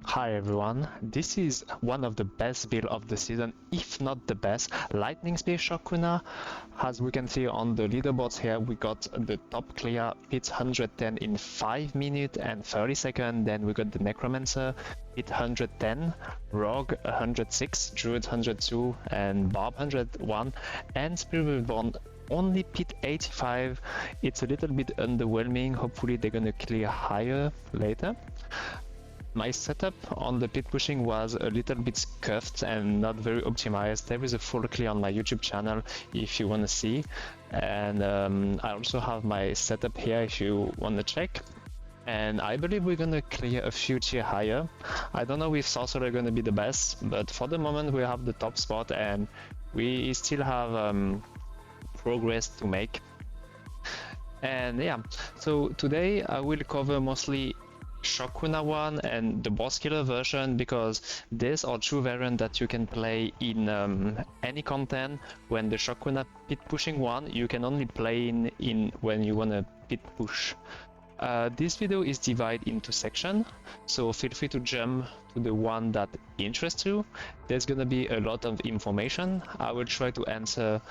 Hi everyone, this is one of the best build of the season, if not the best, Lightning Spear Shockuna. As we can see on the leaderboards here, we got the top clear, hit 110 in 5 minutes and 30 seconds, then we got the Necromancer, hit 110, Rogue 106, Druid 102, and Barb 101, and Spirit Reborn only pit 85. It's a little bit underwhelming, hopefully they're gonna clear higher later. My setup on the pit pushing was a little bit scuffed and not very optimized. There is a full clear on my YouTube channel if you want to see, and I also have my setup here if you want to check. And I believe we're gonna clear a few tier higher. I don't know if Sorcerer are gonna be the best, but for the moment we have the top spot and we still have progress to make. And yeah, so today I will cover mostly Shockuna one and the boss killer version, because these are two variants that you can play in any content. When the Shockuna pit pushing one, you can only play in when you wanna pit push. This video is divided into sections, so feel free to jump to the one that interests you. There's gonna be a lot of information. I will try to answer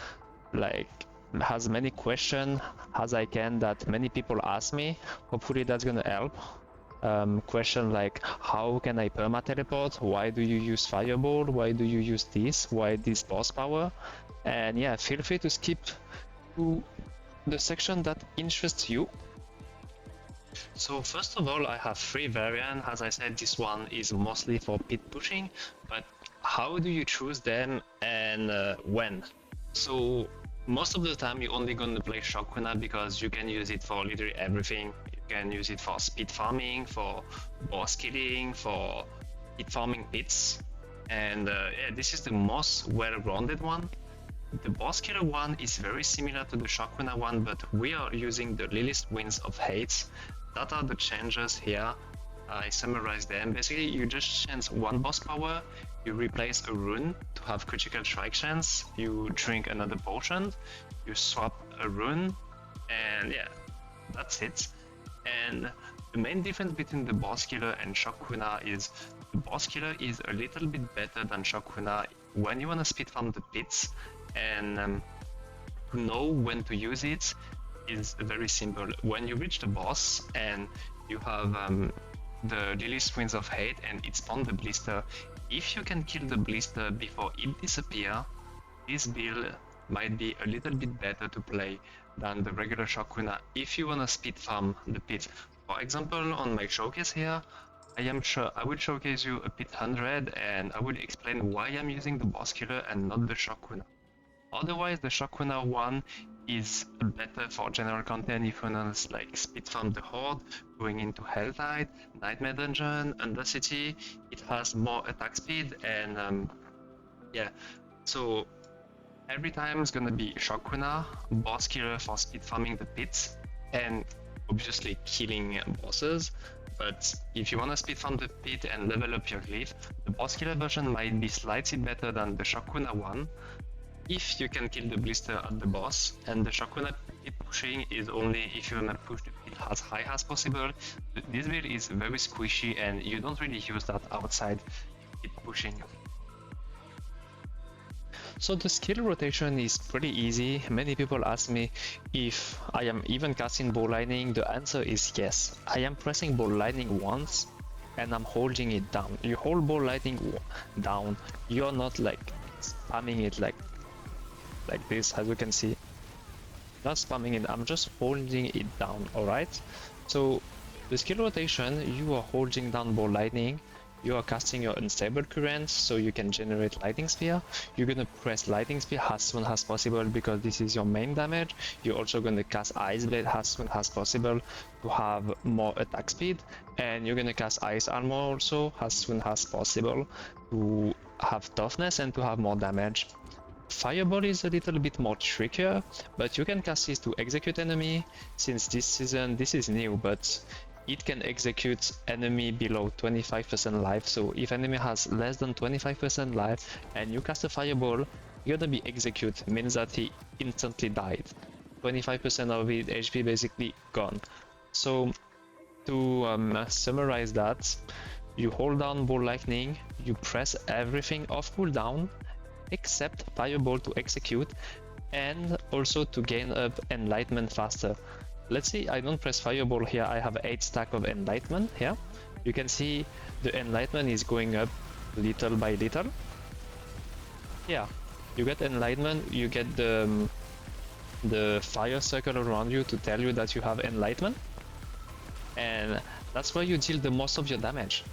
like as many questions as I can that many people ask me. Hopefully that's gonna help. Question like, how can I Perma Teleport? Why do you use Fireball? Why do you use this? Why this boss power? And yeah, feel free to skip to the section that interests you. So first of all, I have 3 variants. As I said, this one is mostly for pit pushing, but how do you choose them and when? So most of the time you're only going to play Shockuna because you can use it for literally everything. You can use it for speed farming, for boss killing, for pit farming pits, and yeah, this is the most well-rounded one. The boss killer one is very similar to the Shockuna one, but we are using the Lilith Winds of Hate. That are the changes here. I summarize them. Basically, you just change one boss power, you replace a rune to have critical strike chance, you drink another potion, you swap a rune, and yeah, that's it. And the main difference between the boss killer and Shockuna is the boss killer is a little bit better than Shockuna when you want to speed farm the pits, and to know when to use it is very simple. When you reach the boss and you have the Lilith Winds of Hate and it spawns the blister, if you can kill the blister before it disappears, this build might be a little bit better to play than the regular Shockuna if you wanna speed farm the pit. For example, on my showcase here, I will showcase you a pit 100 and I will explain why I'm using the boss killer and not the Shockuna. Otherwise, the Shockuna one is better for general content if you wanna like speed farm the Horde, going into Helltide, Nightmare Dungeon, Undercity. It has more attack speed and yeah, so every time it's gonna be Shockuna, boss killer for speed farming the pits, and obviously killing bosses. But if you wanna speed farm the pit and level up your glyph, the boss killer version might be slightly better than the Shockuna one, if you can kill the blister at the boss, and the Shockuna pit pushing is only if you wanna push the pit as high as possible. This build is very squishy and you don't really use that outside pit pushing. So the skill rotation is pretty easy. Many people ask me if I am even casting Ball Lightning. The answer is yes. I am pressing Ball Lightning once and I'm holding it down. You hold Ball Lightning down, you're not like spamming it like this, as you can see. Not spamming it, I'm just holding it down, alright? So the skill rotation, you are holding down Ball Lightning, you are casting your Unstable Current so you can generate Lightning Spear. You're gonna press Lightning Spear as soon as possible because this is your main damage. You're also gonna cast Ice Blade as soon as possible to have more attack speed, and you're gonna cast Ice Armor also as soon as possible to have toughness and to have more damage. Fireball is a little bit more trickier, but you can cast this to execute enemy. Since this season, this is new, but it can execute enemy below 25% life. So if enemy has less than 25% life and you cast a fireball, you're gonna be execute, means that he instantly died. 25% of his HP basically gone. So to summarize that, you hold down Ball Lightning, you press everything off cooldown except Fireball to execute and also to gain up Enlightenment faster. Let's see, I don't press Fireball here, I have 8 stack of Enlightenment here. You can see the Enlightenment is going up little by little. Yeah, you get Enlightenment, you get the fire circle around you to tell you that you have Enlightenment. And that's where you deal the most of your damage.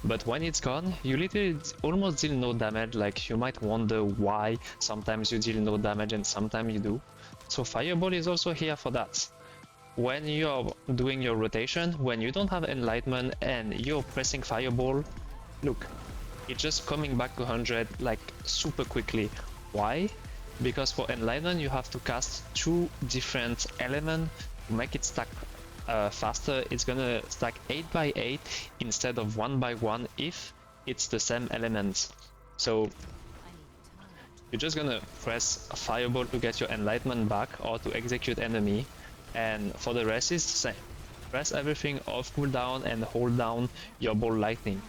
But when it's gone, you literally almost deal no damage. Like, you might wonder why sometimes you deal no damage and sometimes you do. So Fireball is also here for that. When you're doing your rotation, when you don't have Enlightenment and you're pressing Fireball, look, it's just coming back to 100 like super quickly. Why? Because for Enlightenment you have to cast 2 different elements to make it stack faster. It's gonna stack 8 by 8 instead of 1 by 1 if it's the same elements. So you're just gonna press a Fireball to get your Enlightenment back or to execute enemy, and for the rest is the same. Press everything off cooldown and hold down your Ball Lightning.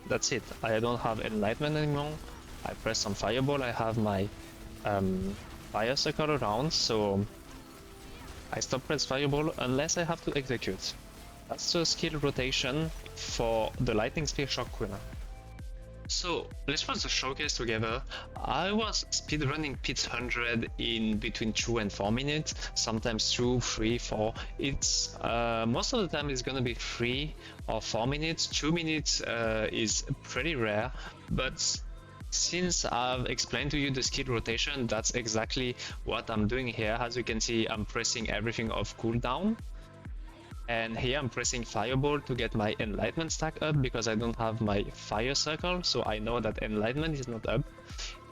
That's it. I don't have Enlightenment anymore. I press some Fireball, I have my fire circle around, so I stop press Fireball unless I have to execute. That's the skill rotation for the Lightning Spear Shockuna. So let's watch the showcase together. I was speedrunning Pit 100 in between 2 and 4 minutes, sometimes 2, 3, 4. It's most of the time it's gonna be 3 or 4 minutes. 2 minutes is pretty rare, but since I've explained to you the skill rotation, that's exactly what I'm doing here. As you can see, I'm pressing everything off cooldown. And here I'm pressing Fireball to get my Enlightenment stack up because I don't have my fire circle, so I know that Enlightenment is not up.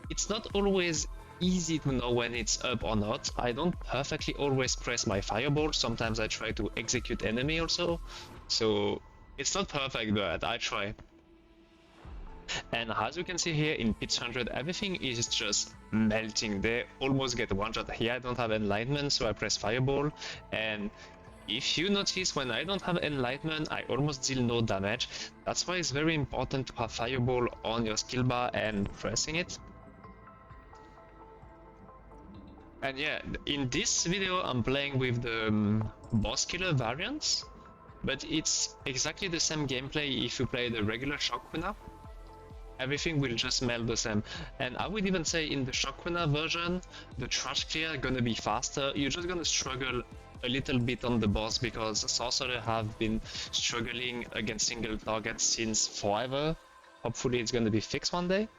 It's not always easy to know when it's up or not. I don't perfectly always press my Fireball. Sometimes I try to execute enemy also. So it's not perfect, but I try. And as you can see here in Pitch 100, everything is just melting. They almost get one shot. Here I don't have Enlightenment, so I press Fireball. And if you notice, when I don't have Enlightenment, I almost deal no damage. That's why it's very important to have Fireball on your skill bar and pressing it. And yeah, in this video I'm playing with the boss killer variants, but it's exactly the same gameplay if you play the regular Shockuna. Everything will just melt the same. And I would even say in the Shockuna version, the trash clear gonna be faster. You're just gonna struggle a little bit on the boss because sorcerers have been struggling against single targets since forever. Hopefully it's gonna be fixed one day.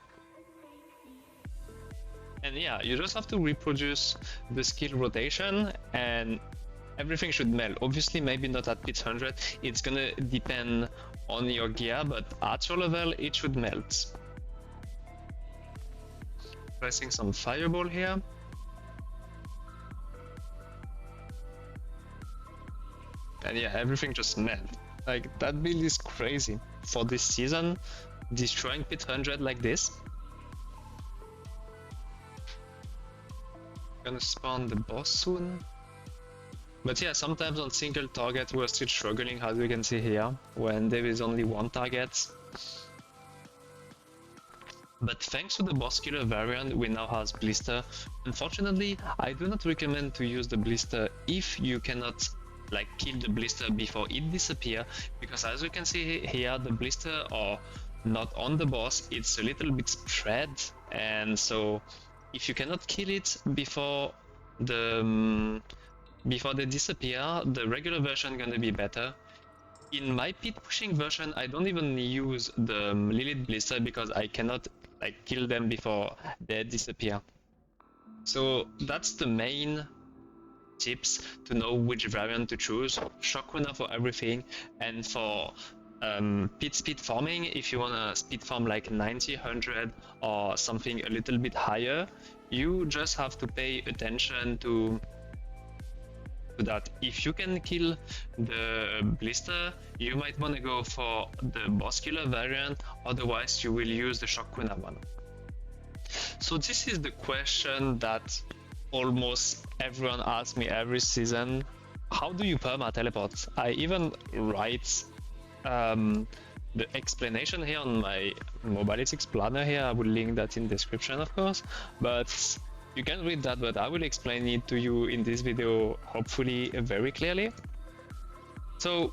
And yeah, you just have to reproduce the skill rotation and everything should melt. Obviously maybe not at Pit 100, it's gonna depend on your gear, but at your level it should melt. Pressing some Fireball here. And yeah, everything just melts. Like, that build is crazy. For this season, destroying Pit 100 like this. Gonna spawn the boss soon. But yeah, sometimes on single target we're still struggling, as you can see here, when there is only one target. But thanks to the boss killer variant, we now have Blister. Unfortunately, I do not recommend to use the Blister if you cannot like kill the Blister before it disappears, because as you can see here, the Blister are not on the boss, it's a little bit spread, and so if you cannot kill it before they disappear, the regular version gonna be better. In my pit pushing version, I don't even use the Lilith Blister because I cannot like kill them before they disappear. So that's the main tips to know which variant to choose. Shockuna for everything, and for pit speed farming, if you wanna speed farm like 90, 100 or something a little bit higher, you just have to pay attention to that. If you can kill the Blister, you might want to go for the boss killer variant, otherwise you will use the Shockuna one. So this is the question that almost everyone asks me every season: how do you perma teleport? I even write the explanation here on my Mobilitics planner here. I will link that in description, of course, but you can read that, but I will explain it to you in this video, hopefully very clearly. So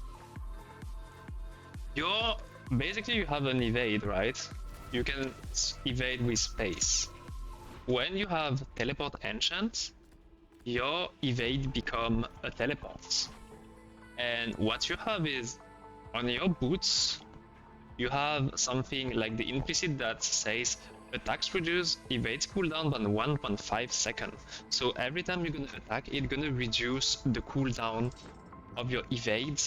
basically you have an evade, right? You can evade with space. When you have teleport enchant, your evade become a teleport. And what you have is, on your boots, you have something like the implicit that says attacks reduce evades cooldown by 1.5 seconds. So every time you're gonna attack, it's gonna reduce the cooldown of your evade,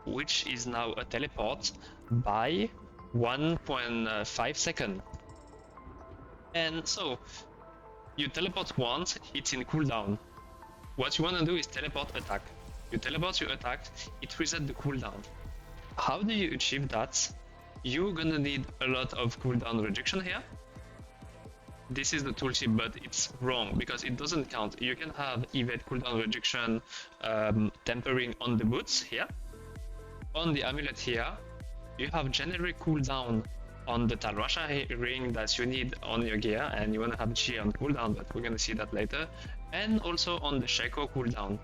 which is now a teleport, by 1.5 seconds. And so you teleport once, it's in cooldown. What you wanna do is teleport attack. You teleport your attack, it resets the cooldown. How do you achieve that? You're gonna need a lot of cooldown reduction here. This is the tooltip, but it's wrong because it doesn't count. You can have evade cooldown reduction tempering on the boots here. On the amulet here, you have generic cooldown on the Talrasha ring that you need on your gear, and you wanna have G on cooldown, but we're gonna see that later. And also on the Shaco cooldown.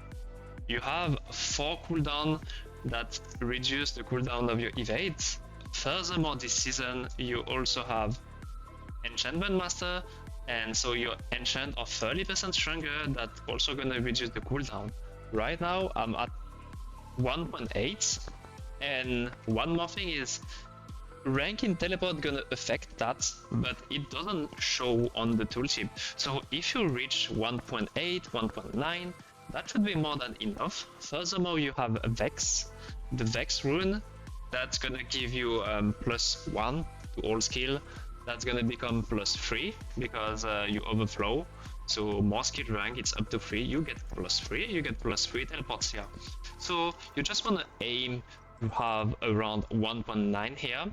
You have 4 cooldown that reduce the cooldown of your evades. Furthermore, this season you also have Enchantment Master, and so your enchant of 30% stronger, that also gonna reduce the cooldown. Right now I'm at 1.8, and one more thing is rank in teleport gonna affect that, but it doesn't show on the tooltip. So if you reach 1.8, 1.9, that should be more than enough. Furthermore, you have Vex, the Vex rune, that's gonna give you +1 to all skill. That's gonna become +3 because you overflow. So more skill rank, it's up to 3. You get +3, you get +3 teleports here. So you just wanna aim to have around 1.9 here,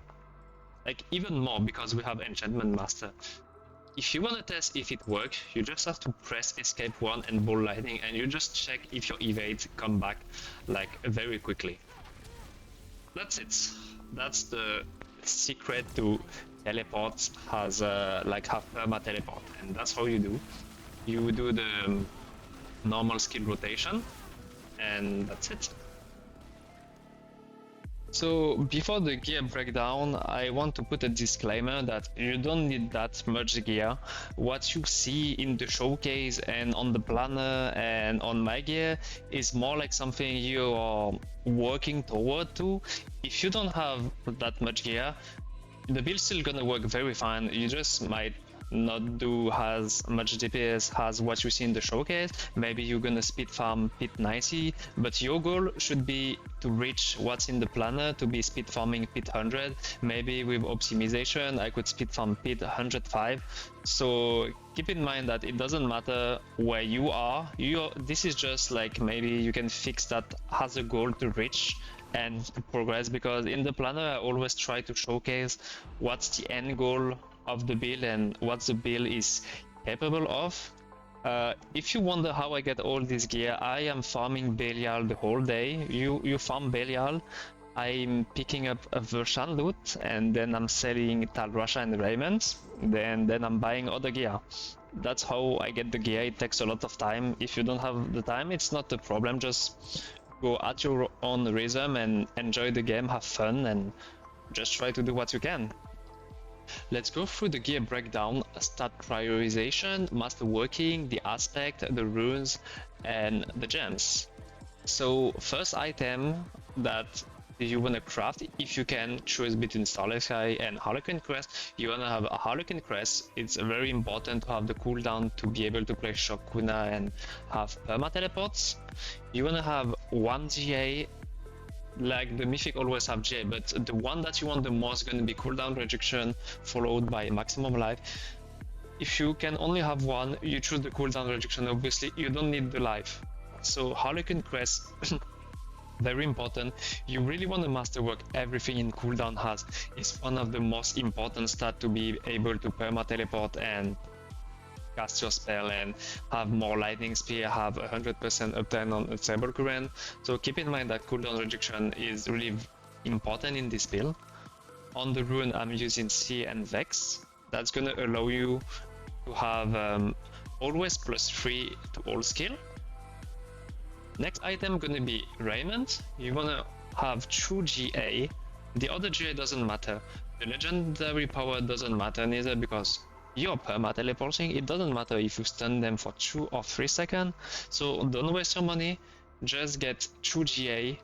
like even more because we have Enchantment Master. If you want to test if it works, you just have to press escape 1 and ball lightning, and you just check if your evades come back like very quickly. That's it. That's the secret to teleport, has like have Perma Teleport, and that's how you do. You do the normal skill rotation, and that's it. So before the gear breakdown, I want to put a disclaimer that you don't need that much gear. What you see in the showcase and on the planner and on my gear is more like something you are working toward to. If you don't have that much gear, the build's still gonna work very fine. You just might not do as much DPS as what you see in the showcase. Maybe you're gonna speed farm pit 90, but your goal should be to reach what's in the planner, to be speed farming pit 100. Maybe with optimization I could speed farm pit 105. So keep in mind that it doesn't matter where you are. This is just like, maybe you can fix that as a goal to reach and to progress, because in the planner I always try to showcase what's the end goal of the build and what the build is capable of. If you wonder how I get all this gear, I am farming Belial the whole day. You farm Belial, I'm picking up a Vershan loot, and then I'm selling Talrasha and Raymond, then I'm buying other gear. That's how I get the gear. It takes a lot of time. If you don't have the time, it's not a problem. Just go at your own rhythm and enjoy the game, have fun, and just try to do what you can. Let's go through the gear breakdown, start prioritization, masterworking, the aspect, the runes, and the gems. So first item that you want to craft, if you can choose between Starlight Sky and Harlequin Crest, you want to have a Harlequin Crest. It's very important to have the cooldown to be able to play Shockuna and have Perma Teleports. You want to have 1 GA, like the Mythic always have GA, but the one that you want the most is going to be cooldown reduction followed by maximum life. If you can only have one, you choose the cooldown reduction. Obviously you don't need the life. So Harlequin Crest, very important. You really want to masterwork everything in cooldown has. It's one of the most important stats to be able to perma teleport and cast your spell and have more lightning spear, have 100% uptime on a stable current. So keep in mind that cooldown reduction is really important in this build. On the rune, I'm using C and Vex. That's gonna allow you to have always +3 to all skill. Next item gonna be Raiment. You wanna have true GA. The other GA doesn't matter. The legendary power doesn't matter neither because you're perma teleporting. It doesn't matter if you stun them for 2 or 3 seconds. So don't waste your money. Just get true GA,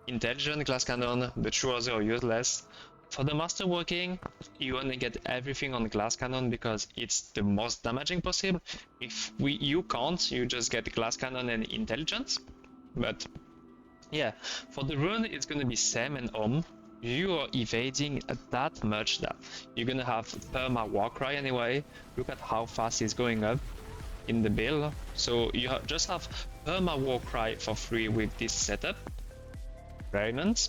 intelligent glass cannon. The true others are useless. For the masterworking, you wanna get everything on glass cannon because it's the most damaging possible. If you can't, you just get glass cannon and intelligence. But yeah, for the rune, it's gonna be Sam and Om. You are evading that much that you're gonna have perma Warcry anyway. Look at how fast it's going up in the build. So you just have perma Warcry for free with this setup. Raymond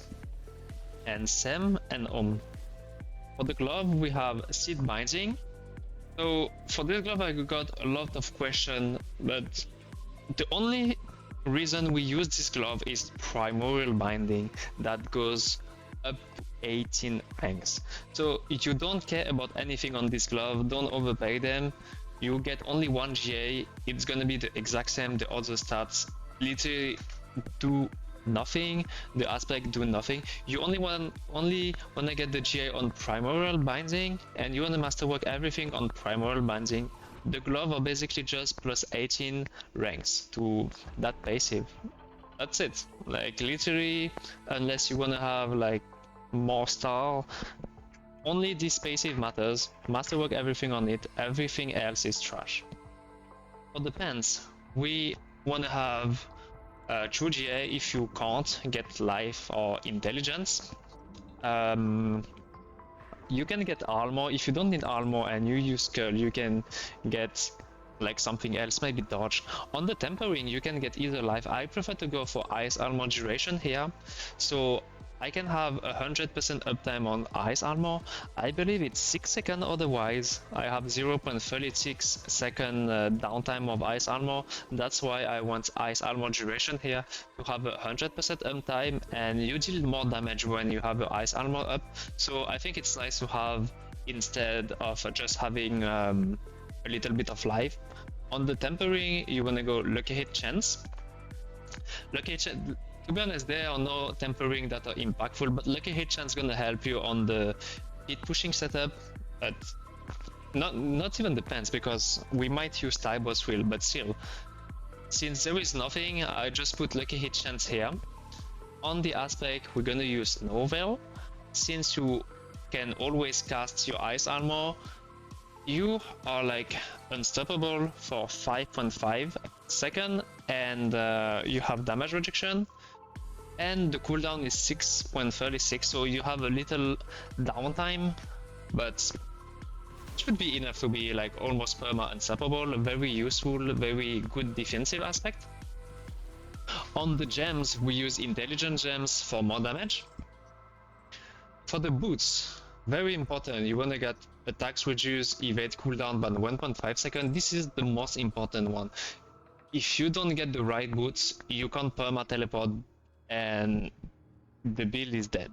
and Sam and Om. For the glove, we have Seed Binding. So for this glove, I got a lot of questions, but the only reason we use this glove is Primordial Binding that goes up to 18 ranks. So if you don't care about anything on this glove, don't overpay them. You get only 1 GA, it's gonna be the exact same, the other stats literally do nothing, the aspect do nothing. You only wanna get the GA on Primordial Binding, and you wanna masterwork everything on Primordial Binding. The glove are basically just plus 18 ranks to that passive. That's it. Like literally, unless you wanna have like more style, only this passive matters. Masterwork everything on it, everything else is trash. For the pants, we wanna have true GA if you can't get life or intelligence. You can get armor. If you don't need armor and you use skull, you can get like something else, maybe dodge. On the tempering, you can get either life. I prefer to go for ice armor duration here, so I can have 100% uptime on ice armor. I believe it's 6 seconds otherwise. I have 0.36 second downtime of ice armor. That's why I want ice armor duration here to have 100% uptime, and you deal more damage when you have ice armor up. So I think it's nice to have instead of just having a little bit of life. On the tempering, you wanna go lucky hit chance. Lucky hit chance. To be honest, there are no tempering that are impactful, but lucky hit chance gonna help you on the hit pushing setup, but not even the pants because we might use Tybo's wheel, but still, since there is nothing, I just put lucky hit chance here. On the aspect, we're gonna use Novel. Since you can always cast your ice armor, you are like unstoppable for 5.5 seconds, and you have damage reduction, and the cooldown is 6.36, so you have a little downtime, but it should be enough to be like almost perma unstoppable. Very useful, very good defensive aspect. On the gems, we use intelligent gems for more damage. For the boots, very important, you wanna get attacks reduce, evade cooldown by 1.5 seconds. This is the most important one. If you don't get the right boots, you can't perma teleport and the build is dead.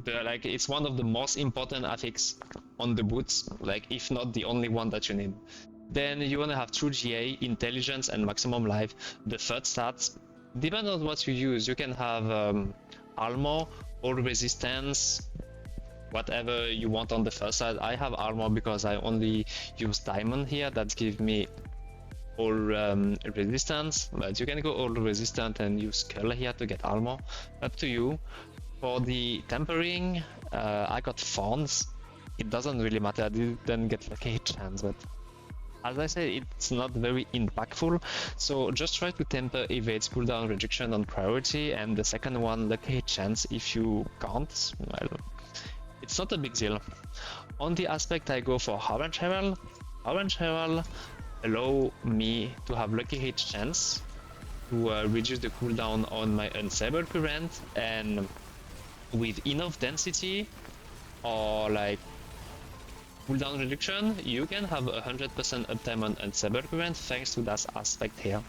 Like it's one of the most important affix on the boots, like if not the only one that you need. Then you wanna have true GA, intelligence, and maximum life. The third stats depend on what you use. You can have armor, all resistance, whatever you want on the first side. I have armor because I only use diamond here. That gives me all resistance, but you can go all resistant and use skull here to get armor. Up to you. For the tempering, I got fawns. It doesn't really matter. I didn't get lucky hit chance, but as I said, it's not very impactful. So just try to temper evade cooldown reduction on priority, and the second one lucky hit chance. If you can't, well, it's not a big deal. On the aspect, I go for Orange Herald. Orange Herald allow me to have lucky hit chance to reduce the cooldown on my Unstable Current, and with enough density or like cooldown reduction, you can have 100% uptime on Unstable Current thanks to that aspect here.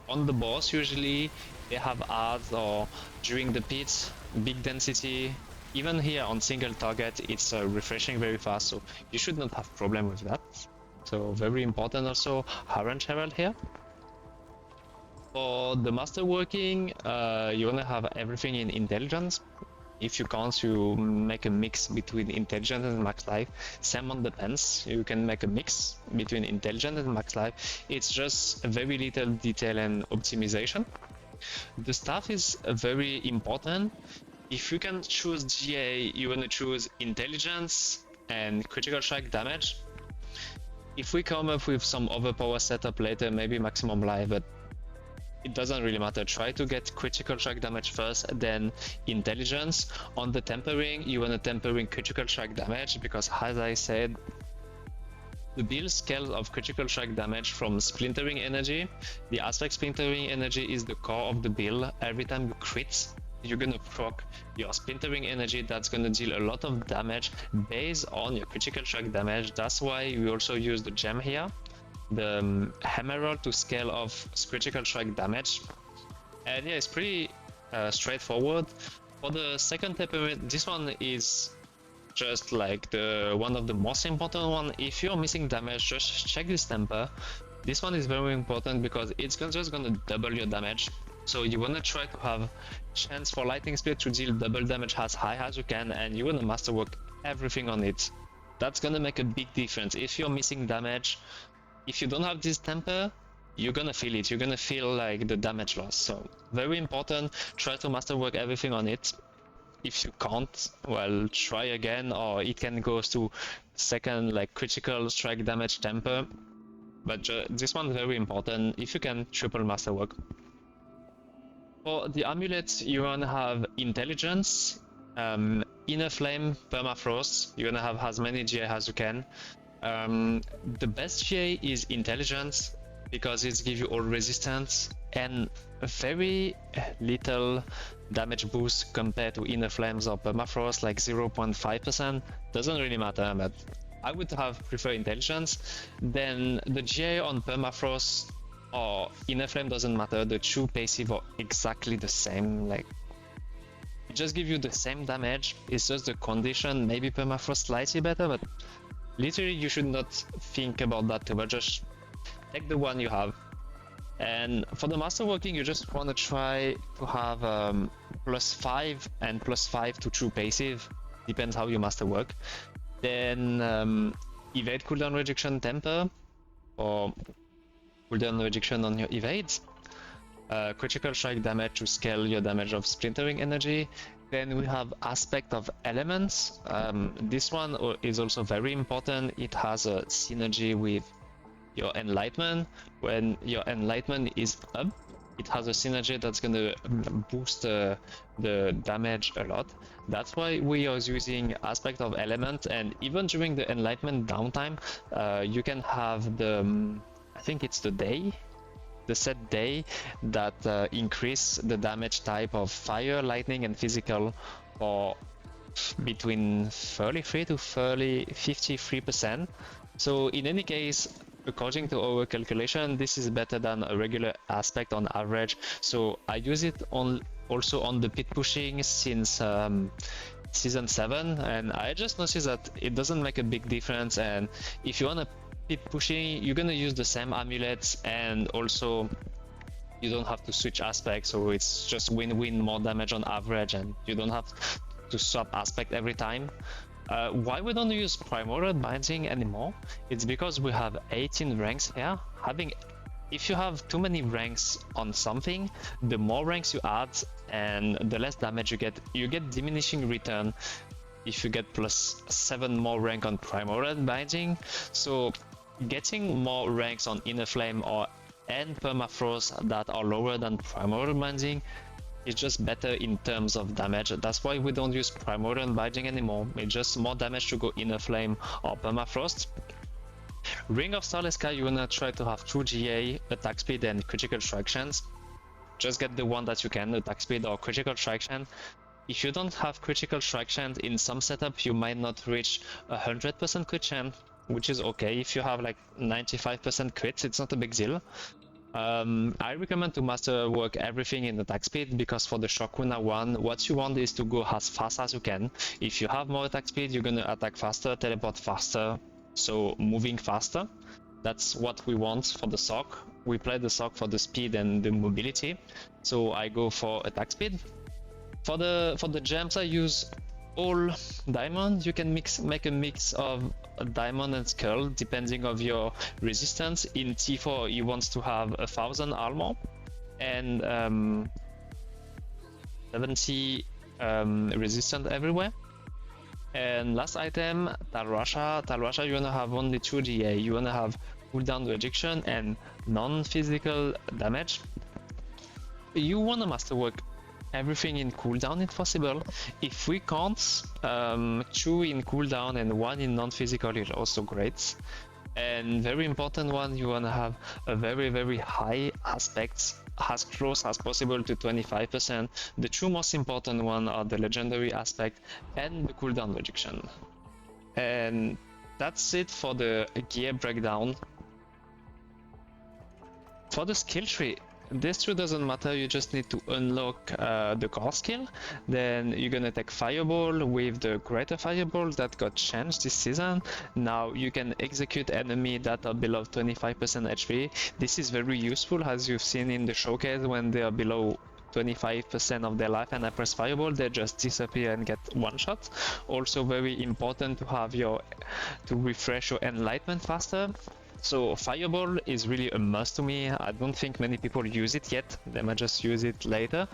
On the boss, usually they have ads or during the pits, big density. Even here on single target, it's refreshing very fast, so you should not have problem with that. So very important also, Orange Herald here. For the masterworking, you wanna have everything in intelligence. If you can't, you make a mix between intelligence and max life. Same on the pens, you can make a mix between intelligence and max life. It's just a very little detail and optimization. The staff is very important. If you can choose GA, you wanna choose intelligence and critical strike damage. If we come up with some overpower setup later, maybe maximum life, but it doesn't really matter. Try to get critical strike damage first, then intelligence. On the tempering, you want to tempering critical strike damage because, as I said, the build scale of critical strike damage from splintering energy. The aspect splintering energy is the core of the build. Every time you crit, you're gonna proc your splintering energy. That's gonna deal a lot of damage based on your critical strike damage. That's why we also use the gem here, the Emerald, to scale off critical strike damage. And yeah, it's pretty straightforward. For the second temperament, this one is just like the one of the most important one. If you're missing damage, just check this temper. This one is very important because it's just gonna double your damage. So you wanna try to have chance for lightning speed to deal double damage as high as you can, and you wanna masterwork everything on it. That's gonna make a big difference. If you're missing damage, if you don't have this temper, you're gonna feel it. You're gonna feel like the damage loss. So very important. Try to masterwork everything on it. If you can't, well, try again, or it can go to second, like critical strike damage temper. But this one very important. If you can, triple masterwork. For the amulets, you wanna have intelligence, inner flame, permafrost. You're gonna have as many GA as you can. The best GA is intelligence because it gives you all resistance and a very little damage boost compared to inner flames or permafrost, like 0.5%. Doesn't really matter, but I would have preferred intelligence. Then the GA on permafrost or inner flame doesn't matter. The two passive are exactly the same. Like, it just give you the same damage. It's just the condition. Maybe permafrost slightly better, but literally you should not think about that too much. Just take the one you have. And for the masterworking, you just want to try to have +5 and +5 to true passive. Depends how you masterwork. Then evade cooldown rejection temper, or cooldown rejection on your evades. Critical strike damage to scale your damage of splintering energy. Then we have aspect of elements. This one is also very important. It has a synergy with your enlightenment. When your enlightenment is up, it has a synergy that's gonna boost the damage a lot. That's why we are using aspect of element, and even during the enlightenment downtime, you can have the I think it's the set day that increase the damage type of fire, lightning, and physical for between 33 to 53%. So in any case, according to our calculation, this is better than a regular aspect on average. So I use it also on the pit pushing since season 7, and I just noticed that it doesn't make a big difference. And if you want to pit pushing, you're gonna use the same amulets, and also you don't have to switch aspects, so it's just win-win, more damage on average, and you don't have to swap aspect every time. Why we don't use primordial binding anymore? It's because we have 18 ranks here. If you have too many ranks on something, the more ranks you add and the less damage you get diminishing return if you get +7 more rank on primordial binding. So getting more ranks on inner flame and permafrost that are lower than primordial binding is just better in terms of damage. That's why we don't use primordial binding anymore. It's just more damage to go inner flame or permafrost. Ring of Starless Sky, you wanna try to have true GA, attack speed, and critical strike chance. Just get the one that you can, attack speed or critical strike chance. If you don't have critical strike chance, in some setup you might not reach 100% crit chance, which is okay. If you have like 95% crits, it's not a big deal. I recommend to masterwork everything in attack speed, because for the Shockuna one, what you want is to go as fast as you can. If you have more attack speed, you're gonna attack faster, teleport faster, so moving faster. That's what we want for the sock. We play the sock for the speed and the mobility, so I go for attack speed. For the gems, I use all diamond. You can make a mix of diamond and skull depending of your resistance. In T4 he wants to have 1000 armor and 70 resistant everywhere. And last item, Talrasha. Talrasha, you wanna have only 2 GA. You wanna have cooldown rejection and non-physical damage. You wanna masterwork everything in cooldown if possible. If we can't, 2 in cooldown and 1 in non-physical is also great. And very important one, you wanna have a very high aspect, as close as possible to 25%. The two most important one are the legendary aspect and the cooldown reduction. And that's it for the gear breakdown. For the skill tree, this tree doesn't matter, you just need to unlock the core skill. Then you're gonna take Fireball with the Greater Fireball that got changed this season. Now you can execute enemy that are below 25% HP. This is very useful, as you've seen in the showcase. When they are below 25% of their life and I press Fireball, they just disappear and get one shot. Also very important to have to refresh your Enlightenment faster. So Fireball is really a must to me. I don't think many people use it yet. They might just use it later.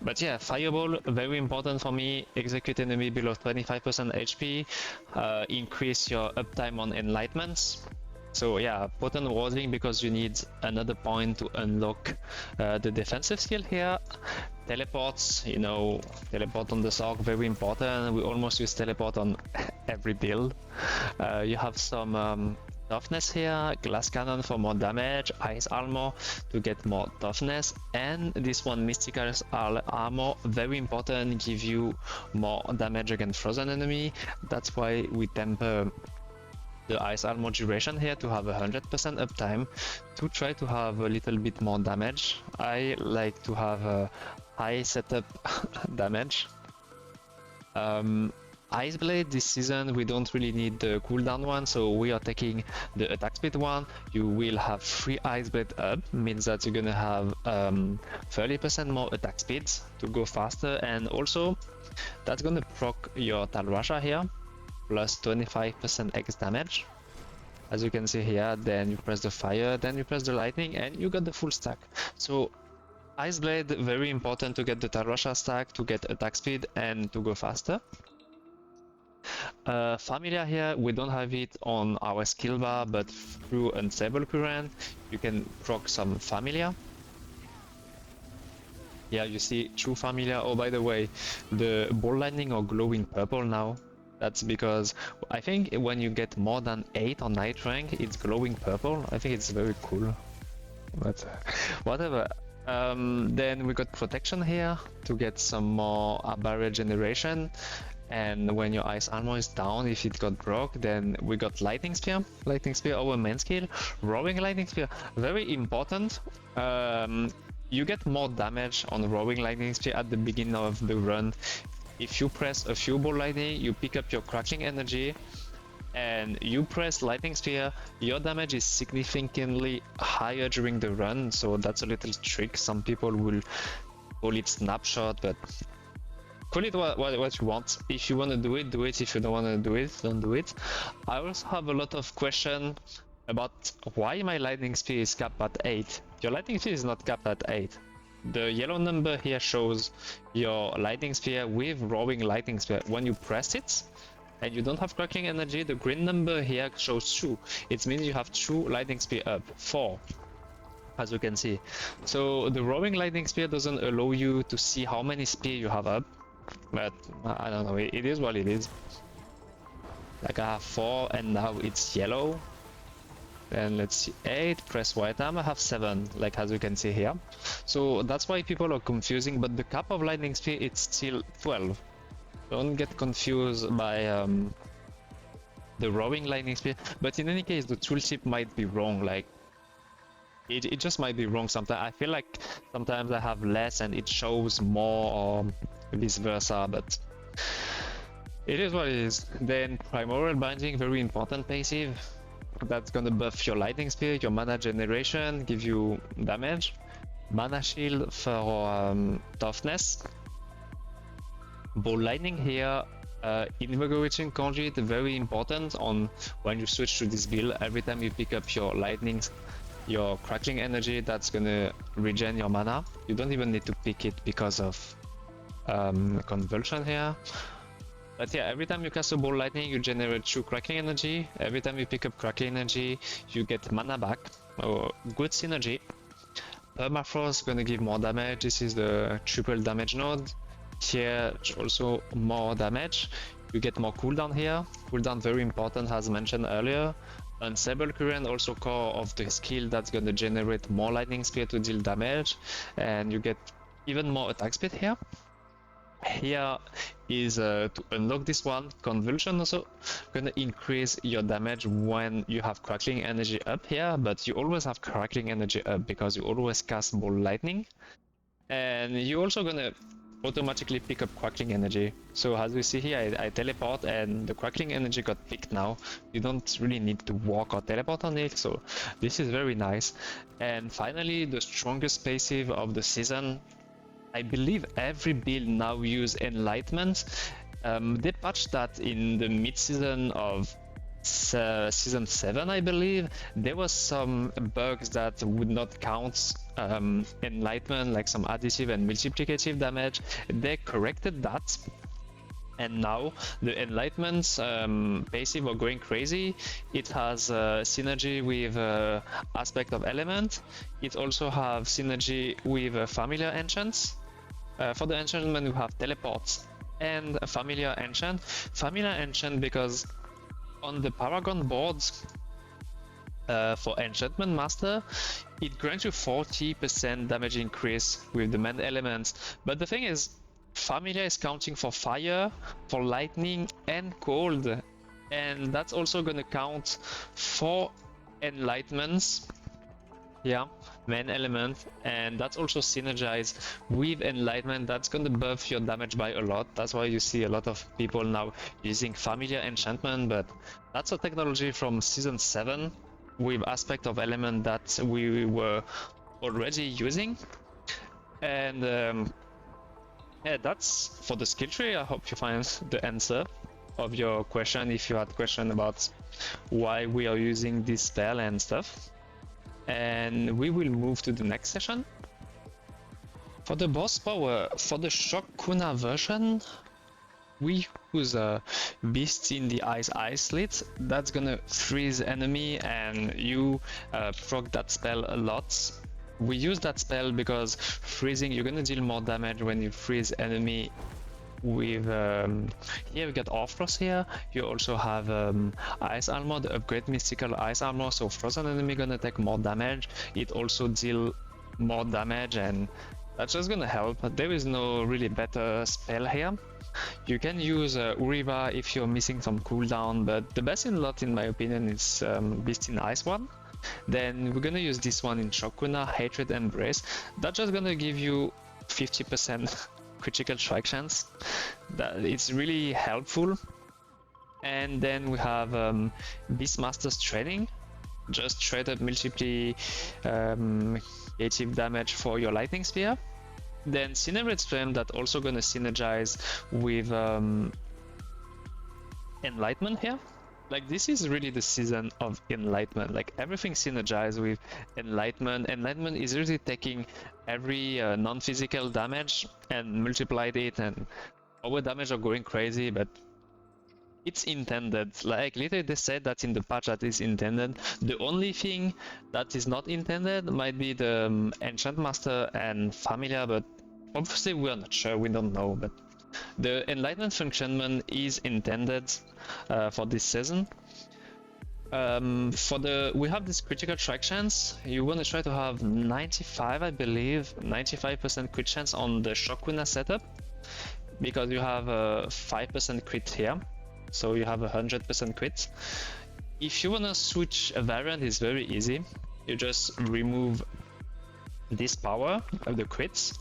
But yeah, Fireball, very important for me. Execute enemy below 25% HP. Increase your uptime on Enlightenments. So yeah, potent warding, because you need another point to unlock the defensive skill here. Teleports, teleport on the Sorc, very important. We almost use teleport on every build. You have some toughness here, glass cannon for more damage, ice armor to get more toughness, and this one, mystical armor, very important, give you more damage against frozen enemy. That's why we temper the ice armor duration here to have 100% uptime, to try to have a little bit more damage. I like to have a high setup damage. Ice Blade this season, we don't really need the cooldown one, so we are taking the attack speed one. You will have 3 Ice Blade up, means that you're gonna have 30% more attack speed to go faster, and also that's gonna proc your Talrasha here, plus 25% X damage. As you can see here, then you press the fire, then you press the lightning, and you got the full stack. So Ice Blade, very important to get the Talrasha stack, to get attack speed, and to go faster. Familia here, we don't have it on our skill bar, but through Unstable Current, you can proc some Familia. Yeah, you see true Familia. Oh, by the way, the ball lightning are glowing purple now. That's because I think when you get more than 8 on night rank, it's glowing purple. I think it's very cool. But whatever. Then we got protection here to get some more barrier generation. And when your ice armor is down, if it got broke, then we got lightning spear. Lightning spear, our main skill. Roaring lightning spear, very important. You get more damage on roaring lightning spear at the beginning of the run. If you press a few ball lightning, you pick up your crackling energy, and you press lightning spear, your damage is significantly higher during the run. So that's a little trick. Some people will call it snapshot, but call it what you want. If you want to do it, do it. If you don't want to do it, don't do it. I also have a lot of questions about why my lightning speed is capped at 8. Your lightning speed is not capped at 8. The yellow number here shows your lightning spear with roaring lightning spear. When you press it and you don't have crackling energy, the green number here shows 2. It means you have 2 lightning spear up, 4. As you can see. So the roaring lightning spear doesn't allow you to see how many spear you have up. But I don't know, it is what it is. Like I have 4 and now it's yellow. Then let's see, 8, press white arm, I have 7, like as you can see here. So that's why people are confusing, but the cap of lightning speed, it's still 12. Don't get confused by the roaring lightning speed. But in any case, the tooltip might be wrong, like it just might be wrong sometimes. I feel like sometimes I have less and it shows more, or vice versa, but it is what it is. Then Primordial Binding, very important passive. That's gonna buff your Lightning Spear, your mana generation, give you damage. Mana Shield for toughness. Ball Lightning here, Invigorating Conduit, very important on when you switch to this build. Every time you pick up your Lightning, your Crackling Energy, that's gonna regen your mana. You don't even need to pick it because of Convulsion here. But yeah, every time you cast a Ball Lightning, you generate 2 Crackling Energy. Every time you pick up Crackling Energy, you get mana back. Oh, good synergy. Permafrost gonna give more damage. This is the triple damage node. Here also more damage. You get more cooldown here. Cooldown very important as mentioned earlier. Unstable Current also core of the skill that's gonna generate more Lightning Spear to deal damage, and you get even more attack speed here. Here is to unlock this one, Convulsion also gonna increase your damage when you have Crackling Energy up here, but you always have Crackling Energy up because you always cast Ball Lightning, and you're also gonna automatically pick up Crackling Energy. So as we see here, I teleport and the Crackling Energy got picked now. You don't really need to walk or teleport on it, so this is very nice. And finally, the strongest passive of the season. I believe every build now use Enlightenment. They patched that in the mid-season of season 7, I believe. There was some bugs that would not count Enlightenment, like some additive and multiplicative damage. They corrected that, and now the Enlightenment passive are going crazy. It has synergy with Aspect of Element. It also have synergy with Familiar Enchants. For the Enchantment, we have Teleports and Familiar Enchant. Familiar Enchant because on the Paragon boards for Enchantment Master, it grants you 40% damage increase with the main elements. But the thing is, Familiar is counting for fire, for lightning, and cold, and that's also gonna count for enlightenments. Yeah, main element, and that's also synergized with enlightenment. That's gonna buff your damage by a lot. That's why you see a lot of people now using familiar enchantment, but that's a technology from season 7 with aspect of element that we were already using. And yeah, that's for the skill tree. I hope you find the answer of your question, if you had question about why we are using this spell and stuff. And we will move to the next session. For the boss power, for the Shockuna version, we use a Beast in the Ice Slit. That's gonna freeze enemy, and you proc that spell a lot. We use that spell because freezing, you're gonna deal more damage when you freeze enemy with here we get Orthros here. You also have Ice Armor, the upgrade mystical Ice Armor, so frozen enemy gonna take more damage. It also deal more damage, and that's just gonna help. There is no really better spell here. You can use Uriva if you're missing some cooldown, but the best in lot in my opinion is Beast in Ice one. Then we're gonna use this one in Shockuna, Hatred Embrace. That's just gonna give you 50% critical strike chance. That it's really helpful. And then we have Beastmaster's Training, just straight up multiply creative damage for your lightning spear. Then Cinerate Flame, that also gonna synergize with Enlightenment here. Like, this is really the season of Enlightenment. Like, everything synergizes with Enlightenment. Enlightenment is really taking every non-physical damage and multiplied it, and our damage are going crazy, but it's intended. Like, literally they said that in the patch that is intended. The only thing that is not intended might be the Enchant Master and Familiar, but obviously we are not sure, we don't know, but the Enlightenment Functionment is intended for this season. We have this critical strike chance. You want to try to have 95, I believe, 95% crit chance on the Shockuna setup, because you have a 5% crit here, so you have 100% crit. If you want to switch a variant, it's very easy. you just remove this power of the crits.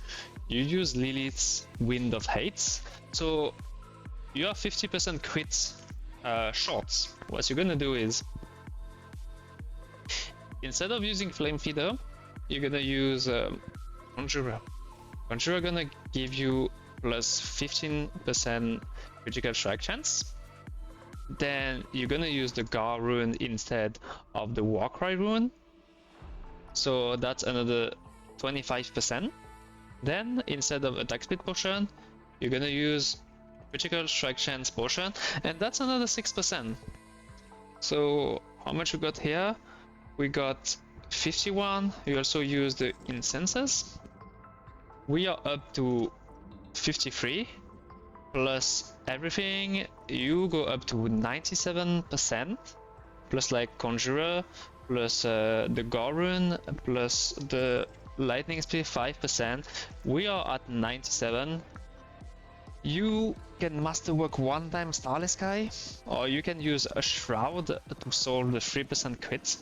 You use Lilith's Wind of Hates, so you have 50% crits shots. What you're gonna do is, instead of using Flame Feeder, you're gonna use Conjurer. Conjurer gonna give you plus 15% critical strike chance. Then you're gonna use the Gar rune instead of the Warcry rune, so that's another 25%. Then instead of attack speed potion, you're gonna use critical strike chance potion, and that's another 6%. So how much we got here? We got 51. You also use the Incenses. We are up to 53. Plus everything, you go up to 97%. Plus like Conjurer, plus the Gorun, plus the Lightning Speed 5%. We are at 97. You can Masterwork one time Starless Sky, or you can use a Shroud to solve the 3% crits,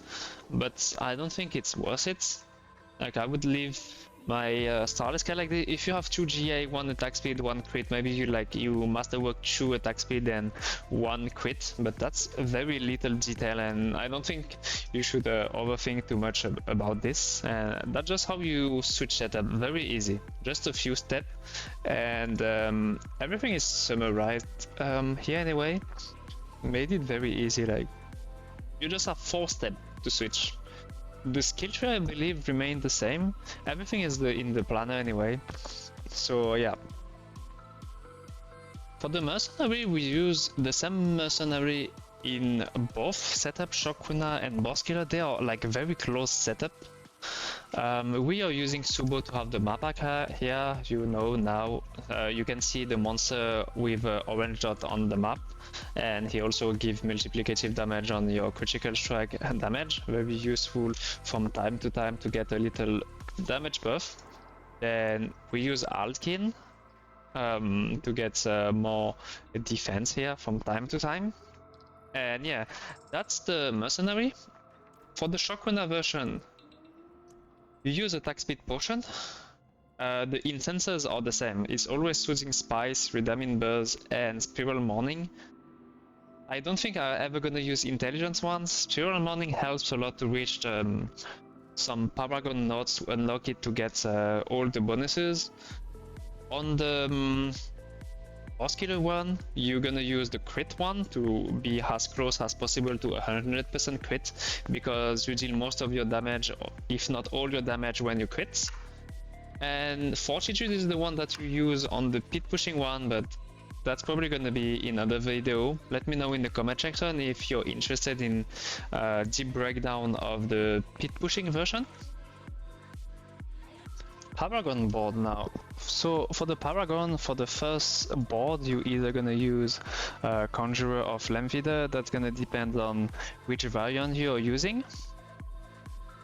but I don't think it's worth it. Like, I would leave my Starless Sky like this. If you have 2 GA, 1 attack speed, 1 crit, maybe you Masterwork 2 attack speed and 1 crit, but that's a very little detail, and I don't think you should overthink too much about this. That's just how you switch setup, very easy, just a few steps, and everything is summarized here anyway. Made it very easy, like you just have 4 steps to switch. The skill tree, I believe, remained the same. Everything is in the planner anyway. So yeah. For the Mercenary, we use the same Mercenary in both setup, Shockuna and Boss Killer. They are like very close setup. We are using Subo to have the map pack here. You know now, you can see the monster with orange dot on the map, and he also gives multiplicative damage on your critical strike damage. Very useful from time to time to get a little damage buff. Then we use Altkin to get more defense here from time to time. And yeah, that's the Mercenary. For the Shockuna version, you use attack speed potion. The incenses are the same. It's always Soothing Spice, Redeeming Buzz, and Spiral Morning. I don't think I'm ever gonna use intelligence ones. Spiral Morning helps a lot to reach some Paragon nodes to unlock it to get all the bonuses. On the Boss Killer one, you're gonna use the crit one to be as close as possible to 100% crit, because you deal most of your damage, if not all your damage, when you crit. And Fortitude is the one that you use on the pit pushing one, but that's probably gonna be in another video. Let me know in the comment section if you're interested in a deep breakdown of the pit pushing version. Paragon board now. So for the Paragon, for the first board, you either gonna use Conjurer or Flame Feeder. That's gonna depend on which variant you're using.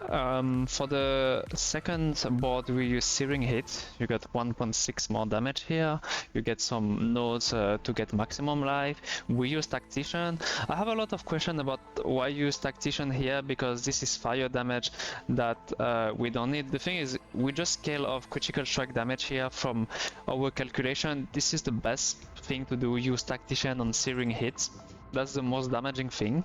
For the second board, we use Searing Hit. You get 1.6 more damage here. You get some nodes to get maximum life. We use Tactician. I have a lot of questions about why use Tactician here, because this is fire damage that we don't need. The thing is, we just scale off critical strike damage here from our calculation. This is the best thing to do, use Tactician on Searing Hits. That's the most damaging thing.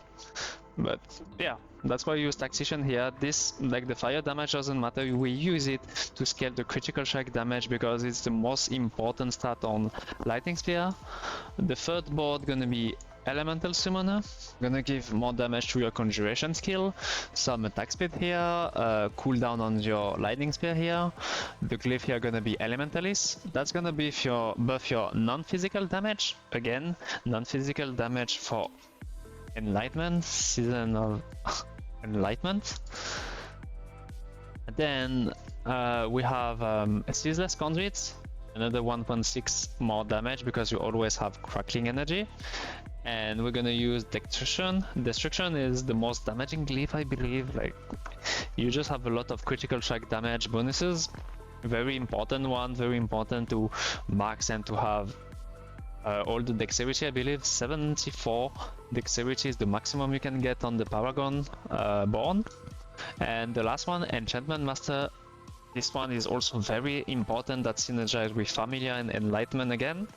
But yeah, that's why we use Tactician here. This, like the fire damage doesn't matter, we use it to scale the critical strike damage because it's the most important stat on Lightning Spear. The third board gonna be Elemental Summoner, gonna give more damage to your Conjuration skill, some attack speed here, cooldown on your Lightning Spear here. The glyph here gonna be Elementalist. That's gonna be buff your non-physical damage, again, non-physical damage for Enlightenment, Season of Enlightenment. Then we have a Ceaseless Conduit, another 1.6 more damage because you always have Crackling Energy. And we're gonna use Destruction. Destruction is the most damaging glyph, I believe. Like, you just have a lot of critical strike damage bonuses. Very important one, very important to max and to have all the dexterity. I believe 74 dexterity is the maximum you can get on the Paragon board. And the last one, Enchantment Master. This one is also very important, that synergize with Familiar and Enlightenment again.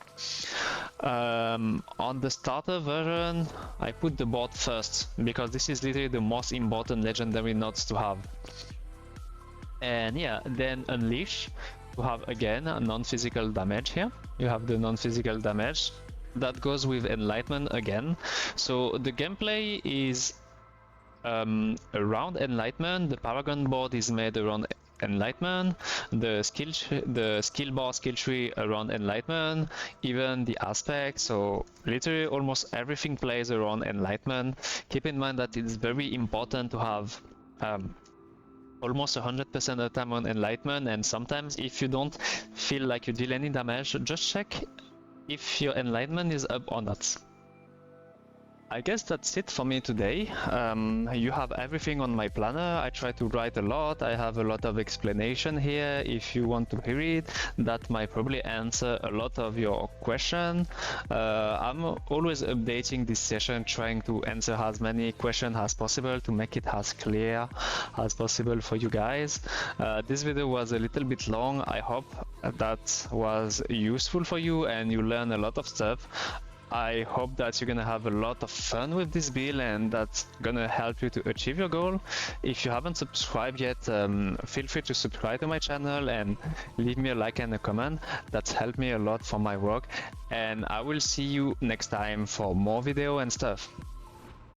On the starter version, I put the board first, because this is literally the most important legendary nodes to have. And yeah, then Unleash, to have again a non-physical damage here. You have the non-physical damage. That goes with Enlightenment again. So the gameplay is around Enlightenment. The Paragon board is made around Enlightenment, the skill bar, skill tree around Enlightenment, even the aspect. So literally almost everything plays around Enlightenment. Keep in mind that it's very important to have almost 100% of the time on Enlightenment, and sometimes if you don't feel like you deal any damage, just check if your Enlightenment is up or not. I guess that's it for me today. You have everything on my planner. I try to write a lot. I have a lot of explanation here. If you want to hear it, that might probably answer a lot of your question. I'm always updating this session, trying to answer as many questions as possible to make it as clear as possible for you guys. This video was a little bit long. I hope that was useful for you and you learn a lot of stuff. I hope that you're gonna have a lot of fun with this build and that's gonna help you to achieve your goal. If you haven't subscribed yet, feel free to subscribe to my channel and leave me a like and a comment. That's helped me a lot for my work, and I will see you next time for more video and stuff.